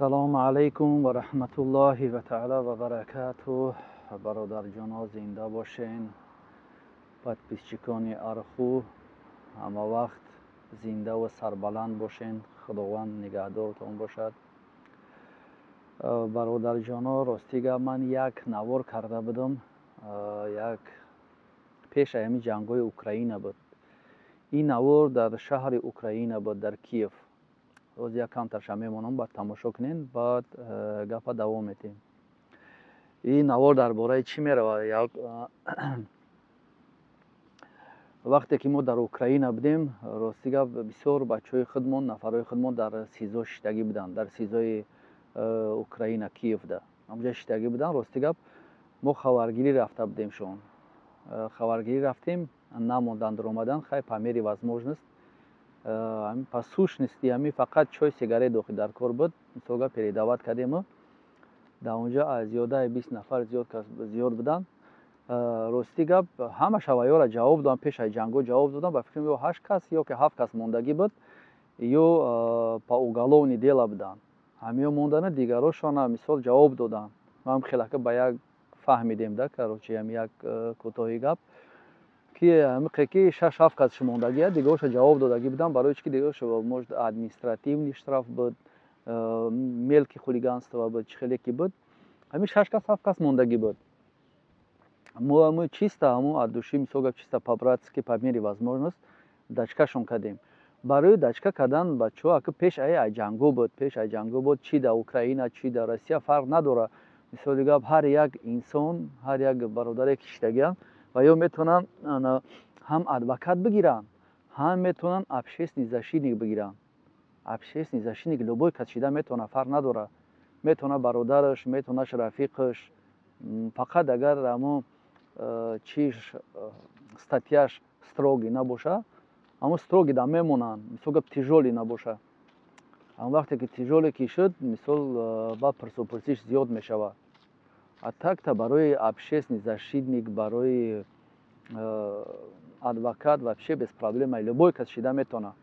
السلام علیکم و رحمت الله و تعالی و برکاته. برادر جانا زنده باشین. подписчикони ارخو همه وقت زنده و سربلند باشین. خداوند نگهدارتان باشد. برادر جانا راستیگه من یک نوار کرده بودم. یک پیش همی جنگای اوکراین بود. این نوار در شهر اوکراین بود، در کیف. روز یک کم ترشم میمونم بعد تماشا کنین، بعد گپ دوام میتیم. این نوار درباره چی میره؟ وقتی که ما در اوکراین بودیم، راستیگه بسیار بچهای خودمون، نفرای خودمون در سیزو شدگی بودن، در سیزوی اوکراین کیف ده همجا شدگی بودن. راستیگه ما خبرگیری رفته بودیم شون. خبرگیری رفتیم، نموندن در اومدن. خیلی پمیری возможность. پس سوش نیستی، همی فقط چای سیگاری دوخی در کار بود. مثلا پیداوت کردیم. در اونجا از 20 نفر زیاد بودن. راستی گپ همه شوایو را جواب دادن. پیش از جنگو جواب دادن. با فکر می‌کنم 8 کس یا که 7 کس موندگی بود یا по уголовное дело بودن. همه موندن دیگراشون مثال جواب دادن. ما هم خیلی که با یک فهمیدیم ده کاروچی هم یک کوتاهی گپ که همه که 6 7 کس موندگی دیگرش جواب دادگی بودن. برای چی دیگرش مجد ادمنستراتیو штраф بود، мелкий хулиганство بود، خیلی کی بود. همین 6 کس 7 کس موندگی بود. Мы чисто от души мисога чисто по-братски по мере возможность дачкашон кадем. Барои дачка кадан бачаҳо ака пеш ай ҷангу буд, пеш ай ҷангу буд, чи дар Украина, чи дар Россия фарқ надора. Мисоли гап ҳар як инсон, ҳар як бародаре ки шидагианд ва ё метавонанд ҳам адвокат бигиранд, ҳам метавонанд общественный защитник бигиранд. Общественный защитник любой кас шида метавонад, фарқ надора. Метавонад бародараш, метавонад рафиқаш. Фақат агар амо чиш статьяш строгий набоша, амо строгий да мемонанд, мисол гап тижолӣ набоша. Ам вақте ки тижолӣ ки шуд, мисол ба пурсупурсиш зиёд мешавад. А так-то барои общественный защитник, барои адвокат вообще без проблема, любой кас шида метавонад.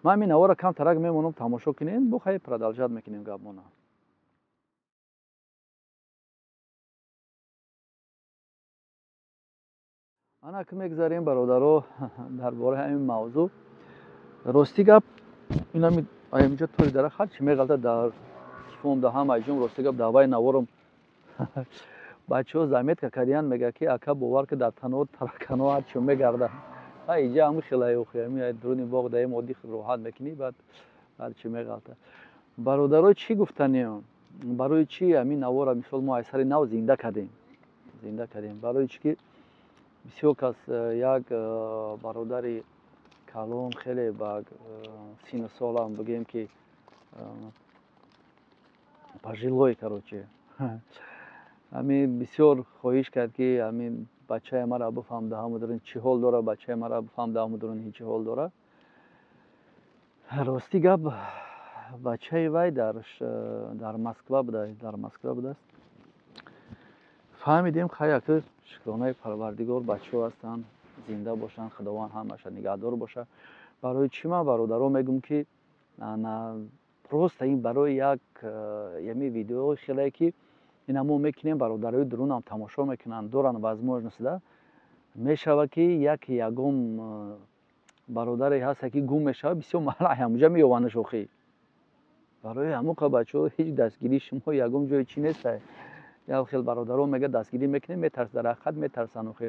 Ман ин навора камтарак мемонам, тамошо кунем, бо хай продолжат мекунем гапмона. ана ки мегзарем бародаро дар бораи ҳамин мавзӯъ. Рости гап инами аямиҷо тӯри дара ҳар чи меғалта дар кифом да ҳама ҷум рости гап даваи наворам бачаҳо заметка кардиянд, мега ки ака бовар ки дар таноҳ таракано ҳар чӣ мегарда. Иҷа ҳами хелаи охи дуруни боғ даим одди роҳат мекунӣ, баъд ҳар чӣ меғалта. Бародаро чӣ гуфтанем? Барои чӣ ҳамин навора мисол мо асари нав зинда кардем? Барои чӣ ки бисёр кас як бародари калон хеле ба сину солам бигем ки пожилой короче ҳамин бисёр хоҳиш кард ки ҳамин бачаи мара бифаҳмда ҳамудурин чӣ ҳол дора, бачаи мара бифаҳмда ҳамудурин чӣ ҳол дора. Рости гап бачаи вай дар Москва будааст. фаҳмидем хай ака шукронаи парвардигор бачаҳо ҳастанд, зинда бошанд, худованд ҳамаша нигаҳдор бошад. барои чӣ ман бародаро мегӯм ки просто ин барои як ями видеои хеле ки ина мо мекунем, бародарои дурунам тамошо мекунанд, доранд возможность да. Мешавад ки ягон бародаре ҳаст ки гум мешавад, бисёр маҳал ҳамуҷа меёвандаш охи. барои ҳамуқа бачаҳо ҳеҷ дастгирӣ шумо ягон ҷои чӣ неста. як хел бародаро мега дастгирӣ мекунем, метарс дар ҳақиқат метарсанд охи.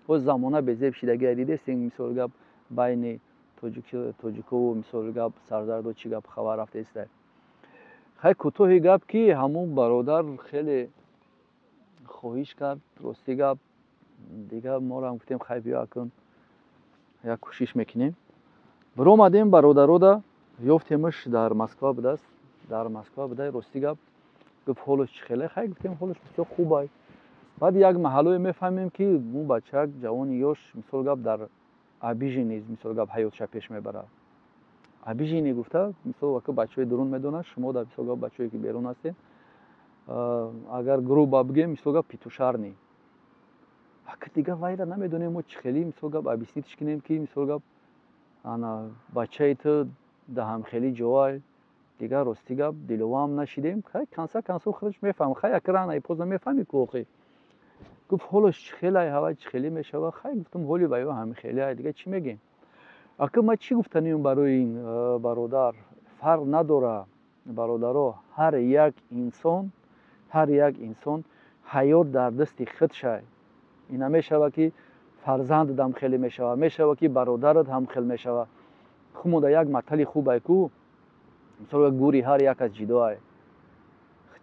ҳоз замона безеб шидагӣ дидестем, мисол гап байни тоҷикову мисол гап сарзарду чӣ гап хабар рафтеста. хай кӯтоҳи гап ки ҳамун бародар хеле хоҳиш кард. рости гап дига морам гуфтем хай биё акун як кӯшиш мекунем. биромадем бародарода ёфтемаш дар Москва будааст. дар Москва буда. рости гап гуфт ҳолаш чӣ хеле? хай гуфтем ҳолаш бисёр хуб аст. баъд як маҳалое мефаҳмем ки му бачак ҷавони ёш мисол гап дар обиженность мисол гап ҳаётша пеш мебарад. обижение гуфта мисол ака бачаҳои дурун медонад, шумо дар мисол гап бачаҳое ки берун ҳастед, агар грубо бигем мисол гап петушарни. ака дига вайра намедонем мо чӣ хеле мисол гап объяснитиш кунем ки мисол гап ана бачаи ту да ҳамхели ҷой دیگر راستی دلوام نشیدیم خیلی کنسا خودش میفهم خیلی اکران ای پوز میفهمی کوخی گفت حالش خیلی هوا خیلی میشه خیلی گفتم حالی بایو همین خیلی دیگه چی میگیم اگه ما چی گفتنیم برای این برادر فرق نداره برادرها هر یک انسان حیات در دست خودشه این میشه که فرزند هم خیلی میشه که برادرت هم خیلی میشه خموده یک مطلی خوبه کو مثلا گوری هر یک از جداه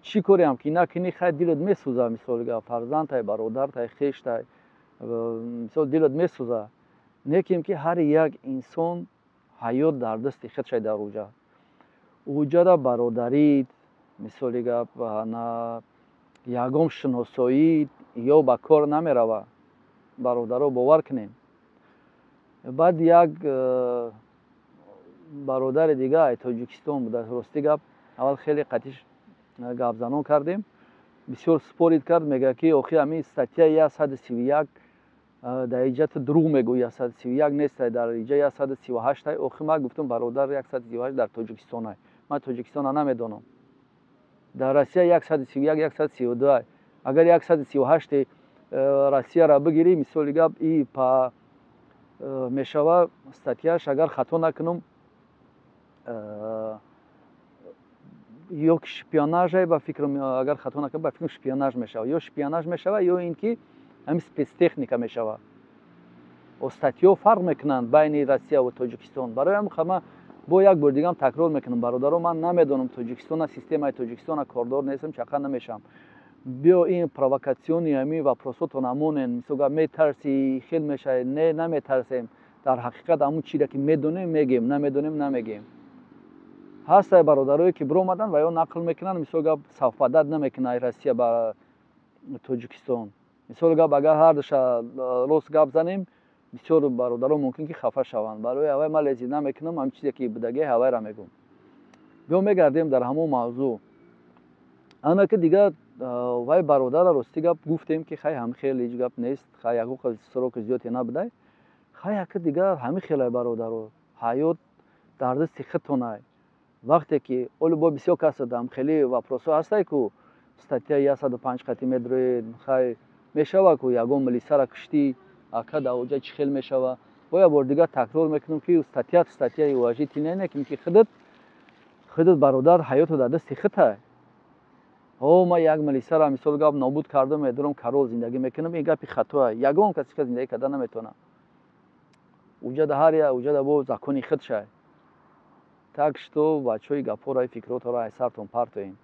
چی کنیم که نکنی خیلی دلت میسوزه مثلا فرزند های برادر های خیشت های مثلا دلت میسوزه نیکیم که هر یک انسان حیات در دست خودش در اوجا را برادری مثلا گپ نه یگام شناسایی یا با کار نمیروه برادرها باور کنیم بعد یک برادر دیگه تاجیکستان بود راستی گپ اول خیلی قطعش گپ زنان کردیم بسیار سپورید کرد میگه که آخی همین استاتیا 131 در ایجت دروغ میگوید 131 نیست در ایجت 138 آخی ما گفتم برادر 138 در تاجیکستان است من تاجیکستان نمیدونم در روسیه 131 132 اگر 138 روسیه را بگیری مثال گپ ای پا میشوه استاتیاش اگر خطا نکنم یا شپیوناژ با فکرم اگر خطا نکنم با فکرم شپیوناژ میشوه یا شپیوناژ میشوه یا اینکه همین سپیس تکنیکا میشوه استاتیو فرق میکنند بین روسیه و تاجیکستان برای هم خما با یک بار دیگه هم تکرار میکنم برادران من نمیدونم تاجیکستان سیستم تاجیکستان کاردار نیستم چقدر نمیشم بیا این پرووکاسیونی همی و پروسوتون امونن مثلا میترسی خیلی میشه نه نمیترسیم در حقیقت همون چیزی که میدونیم میگیم نمیدونیم نمیگیم هست برادرایی که برو اومدن و یا نقل میکنن مثلا صحبت نمیکنه روسیه با تاجیکستان مثلا اگر هر دوش روز گپ زنیم بسیار برادران ممکن که خفه شوند برای هوای من لذت نمیکنم هم چیزی که بودگی هوای را میگم بیا میگردیم در همون موضوع انا که دیگه وای برادر راستی گپ گفتیم که خیلی هم خیلی هیچ گپ نیست خیلی حقوق سروک زیادی نبوده خیلی که دیگه همین خیلی برادر حیات در دست خودتونه وقتی که اول با بسیار کس دم خیلی و پروسو هسته که استاتیا 105 خطی متر خیلی میشوه که یگام ملیسا را کشتی اکد اوجا چی خیلی میشوه باید بار دیگه تکرار میکنم که استاتیا واژه تینه نه که خودت برادر حیات در دست خودته ما یک ملیسا را مثال گپ نابود کردم میدارم کرول زندگی میکنم این گپی خطا یگام کسی که زندگی کرده نمیتونه اوجا هر اوجا با زکونی خودشه تاکش تو بچهای گپورای فکرات را ایسرتون پرتوین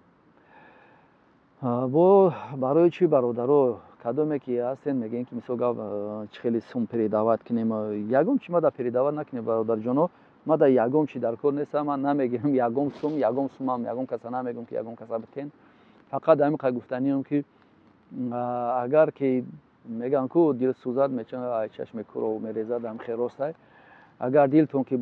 بو برای چی برادرو کدومی که هستین میگین که مثلا گپ خیلی سوم پری دعوت کنیم یگام چی ما در پری دعوت نکنیم برادر جانو ما در یگام چی در کار نیستم من نمیگم یگام سوم هم یگام کسا نمیگم که یگام کسا بتین فقط همین گفتنیم که اگر که میگن که دل سوزد میچن چشم کرو میریزد هم خیر راست اگر دلتون که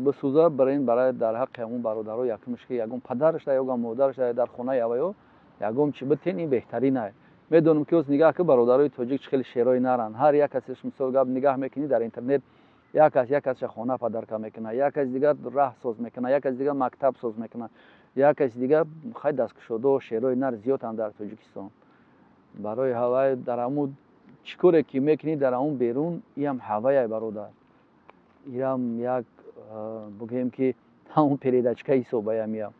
بسوزه برای در حق همون برادرها یکمش که یگم پدرش یگم مادرش در خونه یاویو یگم چی بتین این بهترینه میدونم که از نگاه که برادرای تاجیک خیلی شیرای نرن هر یک کسش مثال گپ نگاه میکنی در اینترنت یک از خانه پدر کا میکنه یک از دیگه راه ساز میکنه یک از دیگه مکتب ساز میکنه یک از دیگه خیلی دستکشوده شیرای نر زیاد هم در تاجیکستان برای هوای در عمود چیکاره که میکنی در اون بیرون این هوای برادر ایرام یک بگیم که همون پریدچکه حسابه میام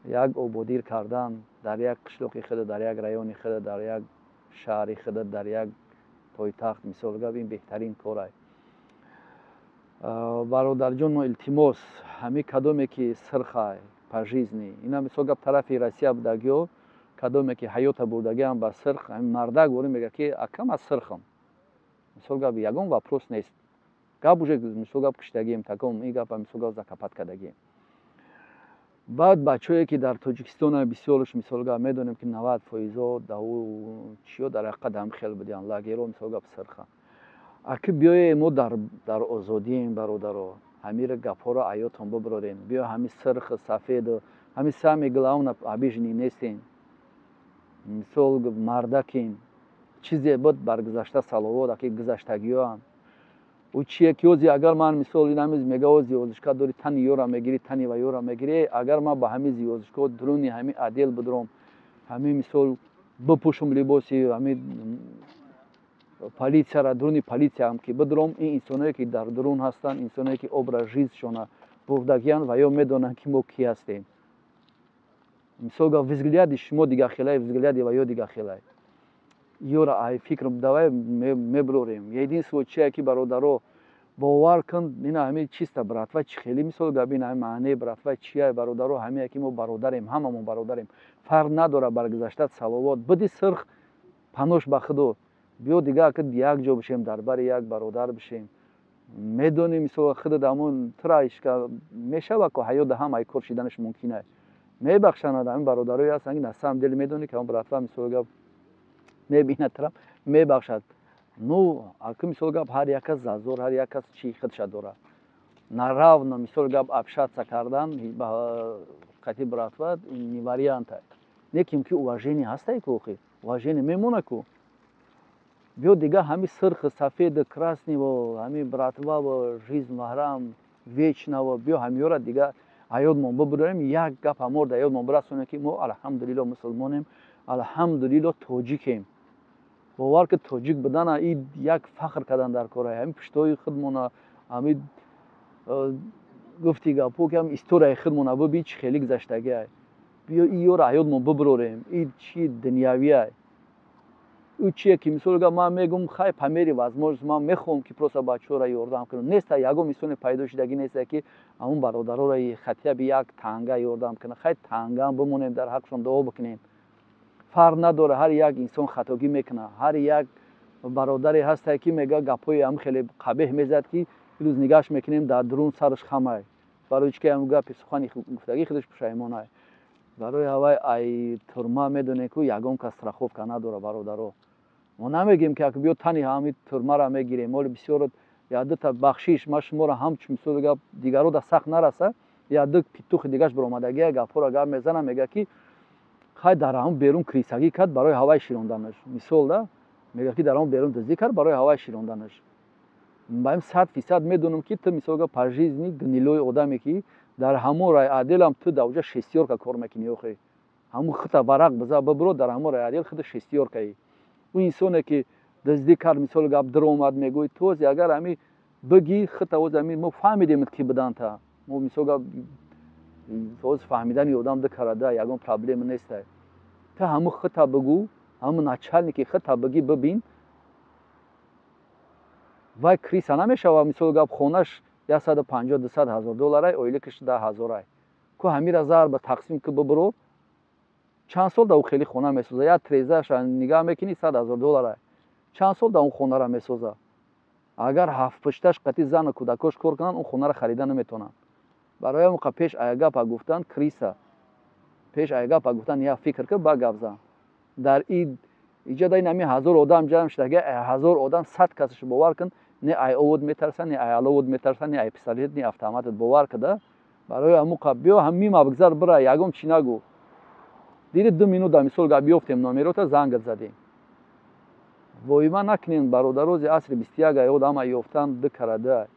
یک عبودیر کردن در یک قشلوقی خود در یک رایون خود در یک شهری خود در یک پایتخت مثال گپ این بهترین کاره برادر جون التماس همین کدومی که سرخه پاژیزنی اینا مثال گپ طرف روسیه بودگیو کدومی که حیات بودگی هم با سرخ مرده گوری میگه که اکم از سرخم مثال گپ یگون واپروس نیست گپ وجه مثال گپ کشتگیم تکم این گپ مثال گپ زکپت کدگیم بعد بچه‌ای که در تاجیکستان بسیارش مثال گپ میدونیم که 90% داو چیو در قدم خیل بدیان لاگیرو مثال گپ سرخه اگه بیای ما در آزادی این برادرها همین گپ‌ها را عیاتون ببرین بیا همین سرخ سفید همین سامی گلاون ابیجنی نیستین مثال مردکین چیزی بود برگذشته سالوات که گذشتگیان ӯ чие ки ози агар ман мисол инамиз мега ози ёзишка дори тани ёра мегирӣ тани ва ёра мегирӣ агар ман ба ҳамин ёзишко дуруни ҳамин адел бидуром ҳамин мисол бипӯшум либоси ҳамин полисияра дуруни полисияам ки бидуром ин инсоное ки дар дурун ҳастанд инсоное ки образ жизншона бурдагиянд ва ё медонанд ки мо кӣ ҳастем. Мисол гап взгляди шумо дига хелай взгляди ва ё дига хелай ёра ай фикр давай мебурорем единство чие ки бародаро бовар кун ина ҳамин чиста братва чи хеле мисол гап ин ҳамин маънае братва чия бародаро ҳамие ки мо бародарем ҳамамон бародарем фарқ надора баргузаштат саловот биди сирх панош ба худо биё дига як ҷо бишем дар бари як бародар бишем медонем мисол худат амон траишка мешава ко ҳаёт ҳамаи кор шиданаш мумкин аст мебахшанад ҳамин бародарое ҳастанд ки на самом деле медонӣ ки ҳамон братва мисол гап мебинад тарам мебахшад ну аки мисол гап ҳар як кас зазор ҳар як кас чи худша дорад наравно мисол гап общаться кардан ба қати братва не вариант аст неким ки уважение ҳастай ку охир уважение мемона ку биё дига ҳамин сирхи сафеди красниво ҳамин братваво жизнь варам вечнаво биё ҳамиёра дига ҳаётмон бибурем як гап ҳаморда ҳаётмон бирасонем ки мо алҳамдулилло мусулмонем алҳамдулилло тоҷикем бовар ки тоҷик будана ин як фахр кардан дар кора ҳамин пуштои худмона ҳамин гуфти гапо ки ҳамин историяи худмона бибин чи хеле гузаштагӣ аст биё ин ёра ҳаётмон бибурорем ин чи дунявӣ аст ӯ чие ки мисол гап ман мегум хай по мери возможност ман мехоҳам ки просто бачаҳоро ёрдам кунам неста ягон инсоне пайдо шудагӣ неста ки ҳамон бародароро хотя би як танга ёрдам кунам хай тангам бимонем дар ҳаққшон дуо бикунем фарқ надора ҳар як инсон хатогӣ мекунад ҳар як бародаре ҳасте ки мега гапҳои ҳам хеле қабеҳ мезад ки рӯз нигоҳш мекунем дар дурун сараш хамай барои чи ки ҳамн гапи сухани гуфтагӣ худаш пушаймон аст барои ҳавай ай турма медонем ки ягон кас страховка надора бародаро мо намегем ки биё тани ҳамин турмаро мегирем моли бисёр ядута бахшиш ма шуморо ҳамчун мисол гап дигарода сахт нараса яду петухи дигаш биромадагия гапҳоро гап мезанам мега ки хай дар ҳамон берун крисагӣ кард барои ҳавай широнданаш мисол да мега ки дар ҳамон берун дуздӣ кард барои ҳавай широнданаш ба ин 100% медонам ки ту мисол гап по жизни гнилой одаме ки дар ҳамон райотделам ту давҷа шестёрка кор мекунӣ охир ҳамон хута варақ биза бибуро дар ҳамон райотдел худ шестёркаи ӯ инсоне ки дуздӣ кард мисол гап диромад мегӯй този агар ҳамин биги хута оз ҳамин мо фаҳмидем ки буданта мо мисол гап оз фаҳмидани одам дикарада ягон проблема неста ту ҳамун хута бигӯ ҳамун начальники хута биги бибин вай криса намешава мисол гап хонаш 150-200 ҳазор доллар оилакаш 10 ҳазор ку ҳамира зар ба тақсим ки бибурор чанд сол да ӯ хеле хона месоза як трезаша нигоҳ мекунӣ 100 ҳазор доллар чанд сол да он хонара месоза агар ҳафтпушташ қати зану кӯдакош кор кунанд он хонара харида наметавонанд барои ҳамн пеш аягапа гуфтанд криса пеш аягапа гуфтанд як фикр ки ба гап зан дар иҷода ин ҳамин ҳазор одам ҷамъ шудаги ҳазор одам 100 касаш бовар кун не ай овуд метарсанд не ай аловуд метарсанд не ай пистолет не автоматат бовар куда барои ҳамн қаб биё ҳамима бигзар бира ягон чи нагӯ диди 2 минута мисол гап ёфтем номерота зангат задем воима накунем бародарози асри 21 ёд ҳама ёфтан дикарада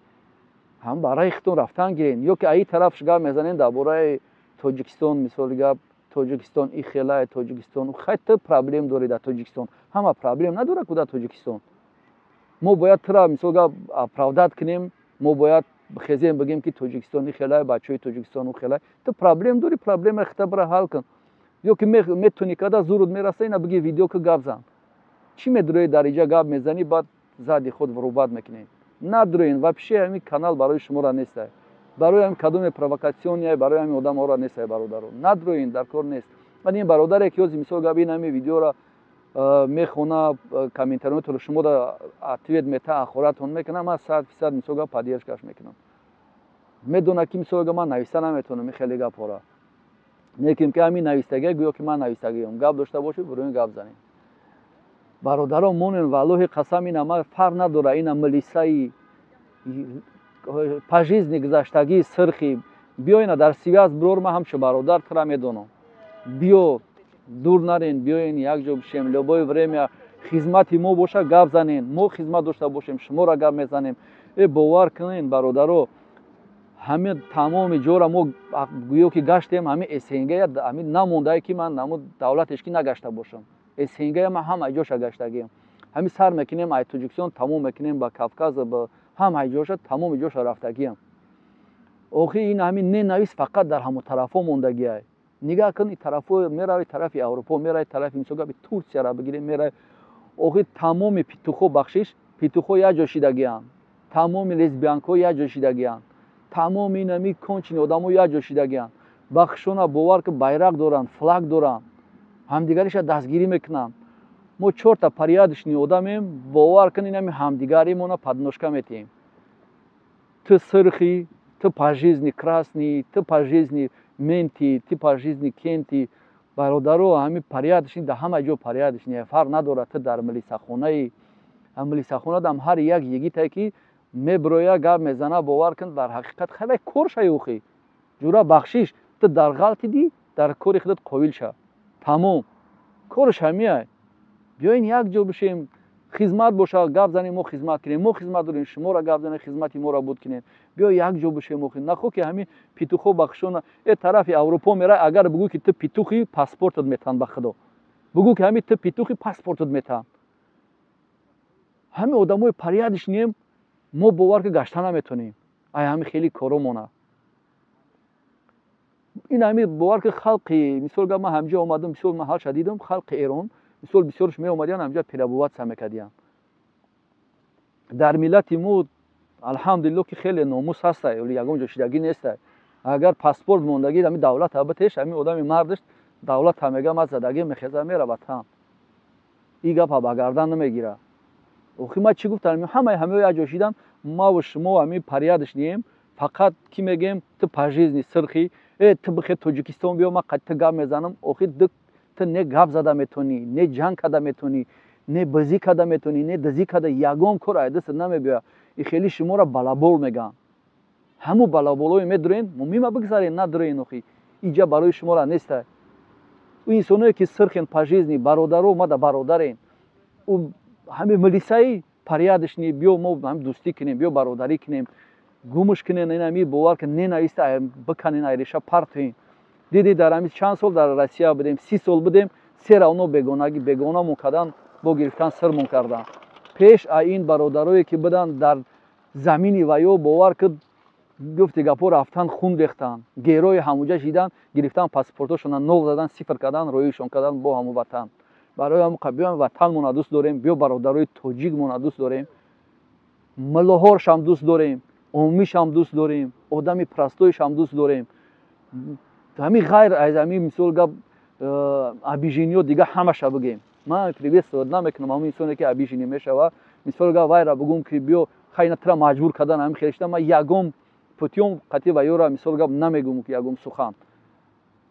ҳам барои хитон рафтан гирем ё ки аи тараф гап мезанем дар бораи тоҷикистон мисоли гап тоҷикистон и хелай тоҷикистон хай ту проблем дорӣ дар тоҷикистон ҳама проблем надора ку дар тоҷикистон мо бояд тура мисол гап оправдат кунем мо бояд бихезем бигем ки тоҷикистон и хелай бачаҳои тоҷикистон у хелай ту проблем дорӣ проблемаи хита бира ҳал кун ё ки метуни када зуруд мераса ина биги видео ки гап зан чӣ медурои дар иҷа гап мезанӣ баъд зади худ вурубат мекунед надуроин вообще ҳамин канал барои шуморо неста барои ҳамин кадоме провокатсиония барои ҳамин одамҳоро неста бародаро надуроин дар кор нест ман ин бародаре ки ҳози мисол гап ин ҳамин видеоро мехона комментариёнро шуморо ответ мета ахоратон мекунам ман 100% мисол гап поддержкаш мекунам медона ки мисол гап ман нависта наметавонам ин хеле гапҳоро лекин ки ҳамин навистагия гӯё ки ман навистагиём гап дошта бошед бурӯин гап занем бародарон монен валлоҳи қасам ина ма фарқ надора ина милисаи по жизни гузаштагии сирхи биё ина дар связ бирор ман ҳамчун бародар тура медонам биё дур нарен биёин як ҷо бишем любое время хизмати мо боша гап занем мо хизмат дошта бошем шуморо гап мезанем باور کنین برادرو همه تمام جورا ما گویو که گشتیم همه اسنگه همه نمونده که من نمود دولتش که نگشته باشم اسنگه ما هم ایجاش گشتگیم همه سر میکنیم ای توجیکسیون تمام میکنیم با کافکاز با هم ایجاش تمام ایجاش رفتگیم آخه این همین نه نویس فقط در همون طرفا موندگیه نگاه کن این طرفو میره طرف اروپا میره طرف میسوگا به ترکیه را بگیره میره آخه تمام پیتوخو بخشش پیتوخو یا جوشیدگیان تمام لزبیانکو یا جوشیدگیان تمام این همی کنچین آدمو یا جوشیدگیان بخشونا باور که bayrak دارن فلاگ دارن همدیگریش دستگیری میکنن ما 4 تا پریادشنی آدمیم باور کن این همی همدیگریمون подножка میتیم ты сырхи ты по жизни красный ты по жизни менти ты по жизни кенти برادرو همین پریادشنی ده همه جو پریادشنی فرق نداره تو در ملیسخونه ملیسخونه دم هر یک یگی تا کی میبرویا گپ میزنه باور کن در حقیقت خیلی کورش یوخی جورا بخشش تو در غلطی دی در کور خودت قویل شه تمام کورش همیه بیاین یک جو بشیم خدمت باشه گپ زنیم ما خدمت کنیم ما خدمت داریم شما را گپ زنیم خدمتی ما را بود کنیم بیا یک جو بشیم ما نخو که همین پیتوخو بخشونه ای طرف اروپا میره اگر بگو که تو پیتوخی پاسپورتت میتن به خدا بگو که همین تو پیتوخی پاسپورتت میتن همین آدمای پریادش نیم ما باور که گشتن نمیتونیم ای همین خیلی کارمونه این همین باور که خلقی مثلا ما همجا اومدم مثلا محل شدیدم خلق ایران مثلا بسیارش می اومدن همجا پیرابوات سمکدیان در ملت مو الحمدلله که خیلی ناموس هست ولی یگان جوشیدگی نیست اگر پاسپورت موندگی همین دولت البته همین آدم مردش دولت همگا ما زدگی میخزه میره وطن این گپ با گردن نمیگیره اوخی ما چی گفتم همه جوشیدن ما و شما همین پریادش نیم فقط کی میگیم تو پاژیزنی سرخی تو بخیر تاجیکستان بیا ما قطع گپ میزنم اوخی تو نه گپ زده میتونی نه جنگ کرده میتونی نه بازی کرده میتونی نه دزی کرده یگام کار ایدست نمیبیا این خیلی شما را بلابول میگن همو بلابولوی میدرین میما بگذارین ندرین اوخی اینجا برای شما را نیست و انسانایی که سرخین پاژیزنی برادرو ما دا برادرین او همه ملیسایی پریادش نی بیو ما هم دوستی کنیم بیو برادری کنیم گومش کنین این همی باور که نه نیست بکنین ایرشا پرتین دیدی در همین چند سال در روسیه بودیم 30 سال بودیم سر اونو بگونه مکدن با گرفتن سرمون کردن پیش این برادرایی که بدن در زمینی ویو باور که گفتی گپو رفتن خون ریختن گیروی هموجا شیدن گرفتن پاسپورتشون نول زدن صفر کردن رویشون کردن با همو وطن برای همو قبیل وطن مون دوست داریم بیا برادرای تاجیک مون دوست داریم ملوهرش هم دوست داریم اومیش هم دوست داریم آدمی پرستویش هم دوست داریم همین غیر از همین مثال گپ ابیژینیو دیگه همش بگیم من پریویس صد نمیکنم همین انسانی که ابیژینی میشه و مثال گپ وایرا بگم که بیو خیلی تر مجبور کردن همین خیشتم من یگم پوتیوم قطعی و یورا مثال گپ نمیگم که یگم سخن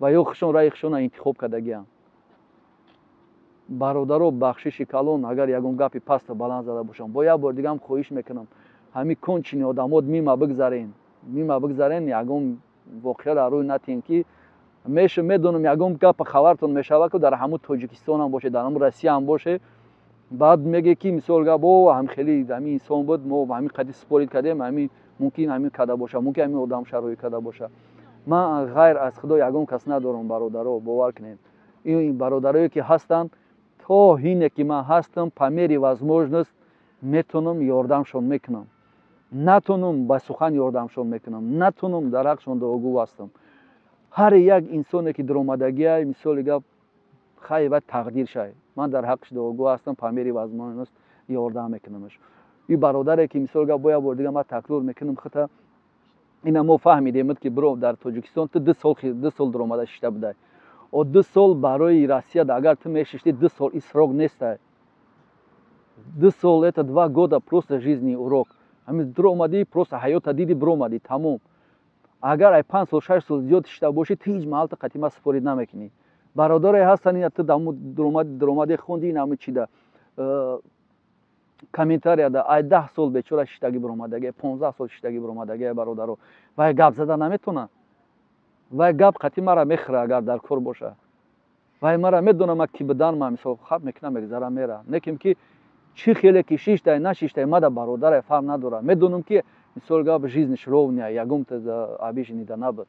و یو خشون رای خشون انتخاب کردگیان برادرو بخشش کلون اگر یگم گپی پست بلند زده باشم با یک بار دیگه هم خواهش میکنم همین کنچینی آدمات میما بگذارین یگم واقعا را روی نتین که میشه میدونم یگم گپ خبرتون میشوه که در همون تاجیکستان هم باشه در همون روسیه هم باشه بعد میگه که مثال گپ هم خیلی همین انسان بود ما همین قضیه سپورید کردیم همین ممکن همین کده باشه ممکن همین آدم شروعی کده باشه من غیر از خدا یگم کس ندارم برادرو باور کنید این برادرایی که هستن تا اینه که من هستم پمیری возможность میتونم یاردمشون میکنم نتونم با سخن یاردمشون میکنم نتونم در حقشون دعاگو هستم هر یک انسانی که در اومدگی مثال گپ خیلی و تقدیر شه من در حقش دعاگو هستم پمیری возможность یاردم میکنمش این برادری که مثال گپ باید بار دیگه من تکرار میکنم خطا اینا ما فهمیدیم که برو در تاجیکستان تو 2 سال در اومده شده بوده و 2 سال برای روسیه اگر تو میششتی 2 سال این срок نیست 2 سال это 2 года просто жизни урок همین در اومدی просто حیات دیدی بر اومدی تمام اگر ای 5 سال 6 سال زیاد شده باشی تو هیچ محل قطعی سپورید نمیکنی برادرای هستن این تو در اومدی خوندی نام چی ده کامنتاریا ده ای 10 سال بیچاره شدگی بر اومدگی 15 سال شدگی بر اومدگی برادرو و گپ زدن نمیتونه و گپ قطعی مرا میخره اگر در کور باشه و مرا میدونم که بدن من مثلا خط میکنم میگذرم میره نکیم که чи хеле ки шиштай на шиштай мада бародарай фарқ надора медонам ки мисол гап жизниш ровная ягумта абишинида набуд.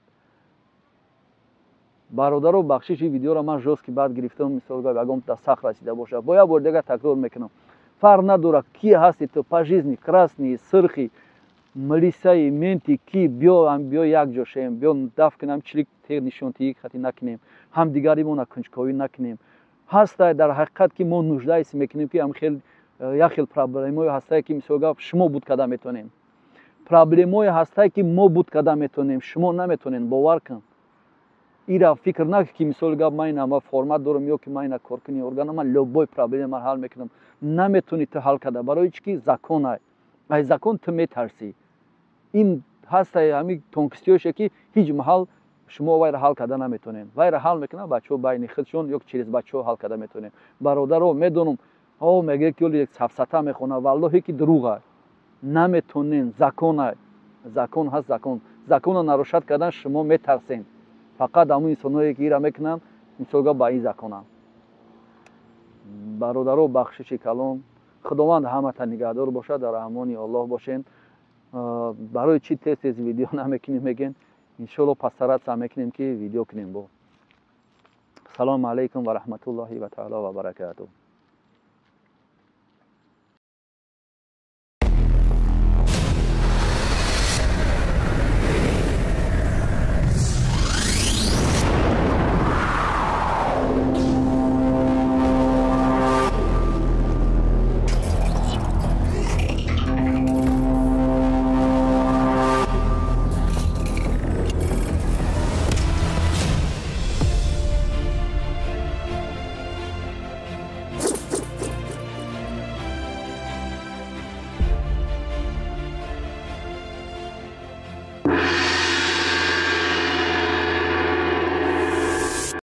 бародаро бахшиши видеоро ман жёстки баъд гирифтам мисол гап ягумта сахт расида боша бо як бор дига такрор мекунам фарқ надора ки ҳасти ту по жизни красни сирхи милисаи менти ки биё якҷо шем биё даф кунам чилик теғ нишонтии хати накунем ҳамдигаримона кунҷковӣ накунем ҳастай дар ҳақиқат ки мо нуждаист мекунем ки як хел проблемое ҳастае ки мисол гап шумо буд када метонем проблемое ҳастае ки мо буд када метонем шумо наметонем бовар кун ира фикр накун ки мисол гап ман ина формат дорам ё ки ман ина коркуни органам ман любой проблема ҳал мекунам наметони ту ҳал када барои чи ки закон ай закон ту метарсӣ ин ҳастай ҳамин тонкистиёше ки ҳеҷ маҳал шумо вайро ҳал када наметонем вайро ҳал мекунам бачаҳо байни худшон ё через бачаҳо ҳал када метонем бародаро медонам мегӯяд ки ёли сафсата мехонад валлоҳе ки дурӯғ аст наметонем закон аст закон ҳаст законро нарушад кардан шумо метарсем фақат ҳамун инсоное ки ира мекунанд мисол гап ба ин законанд бародаро бахшиши калон худованд ҳамата нигаҳдор бошад дар амони аллоҳ бошен барои чи тез видео намекунем мегӯем иншоалло пастарак саъй мекунем ки видео кунем бо салому алайкум ва раҳматуллоҳи ва таъало ва баракатуҳ.